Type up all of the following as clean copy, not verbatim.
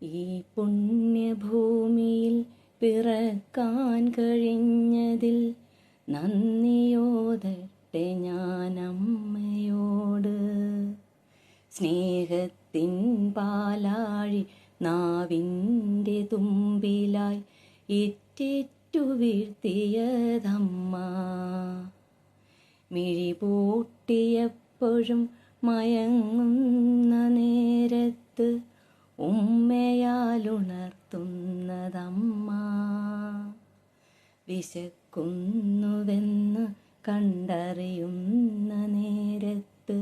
ഈ പുണ്യഭൂമിയിൽ പിറക്കാൻ കഴിഞ്ഞതിൽ നന്ദിയോദട്ടെ ഞാൻ അമ്മയോട്. സ്നേഹത്തിൻ പാലാഴി നാവിൻ്റെ തുമ്പിലായി ഇറ്റിറ്റു വീഴ്ത്തിയതമ്മ. മിഴി പൂട്ടിയപ്പോഴും മയങ്ങുന്ന നേരത്ത് ഉമ്മയാലുണർത്തുന്നതമ്മ. വിശക്കുന്നുവെന്ന് കണ്ടറിയുന്ന നേരത്ത്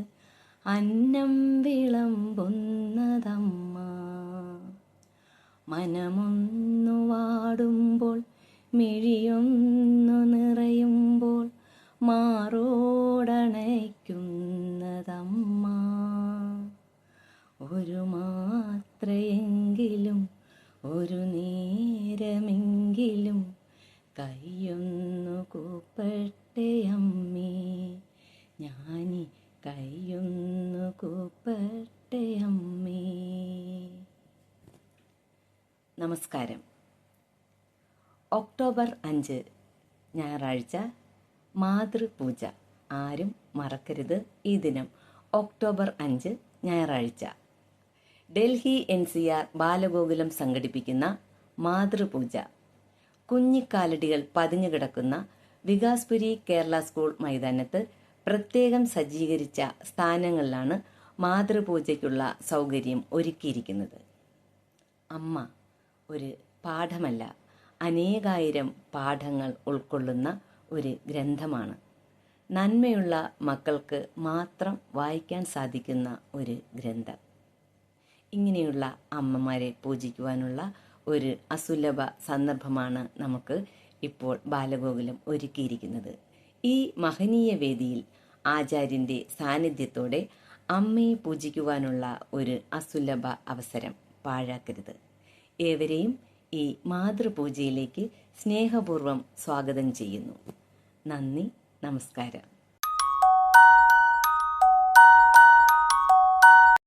അന്നം വിളമ്പുന്നതമ്മ. മനമൊന്നു വാടുമ്പോൾ മിഴിയൊന്നു നിറയുമ്പോൾ മാറോടണയ്ക്കുന്നതമ്മ. ഒരു മാത്രയെങ്കിലും ഒരു നേരമെങ്കിലും കൈയൊന്നു കൂപ്പട്ടെ അമ്മേ, ഞാനീ കൈയൊന്നു കൂപ്പട്ടെ അമ്മേ. നമസ്കാരം. ഒക്ടോബർ 5 ഞായറാഴ്ച, മാതൃപൂജ. ആരും മറക്കരുത് ഈ ദിനം. ഒക്ടോബർ 5 ഞായറാഴ്ച. ഡൽഹി NCR ബാലഗോകുലം സംഘടിപ്പിക്കുന്ന മാതൃപൂജ കുഞ്ഞിക്കാലടികൾ പതിഞ്ഞുകിടക്കുന്ന വികാസ്പുരി കേരള സ്കൂൾ മൈതാനത്ത് പ്രത്യേകം സജ്ജീകരിച്ച സ്ഥാനങ്ങളിലാണ് മാതൃപൂജയ്ക്കുള്ള സൗകര്യം ഒരുക്കിയിരിക്കുന്നത്. അമ്മ ഒരു പാഠമല്ല, അനേകായിരം പാഠങ്ങൾ ഉൾക്കൊള്ളുന്ന ഒരു ഗ്രന്ഥമാണ്. നന്മയുള്ള മക്കൾക്ക് മാത്രം വായിക്കാൻ സാധിക്കുന്ന ഒരു ഗ്രന്ഥം. ഇങ്ങനെയുള്ള അമ്മമാരെ പൂജിക്കുവാനുള്ള ഒരു അസുലഭ സന്ദർഭമാണ് നമുക്ക് ഇപ്പോൾ ബാലഗോകുലം ഒരുക്കിയിരിക്കുന്നത്. ഈ മഹനീയ വേദിയിൽ ആചാര്യൻ്റെ സാന്നിധ്യത്തോടെ അമ്മയെ പൂജിക്കുവാനുള്ള ഒരു അസുലഭ അവസരം പാഴാക്കരുത്. ഏവരെയും ഈ മാതൃപൂജയിലേക്ക് സ്നേഹപൂർവ്വം സ്വാഗതം ചെയ്യുന്നു. നന്ദി, നമസ്കാരം.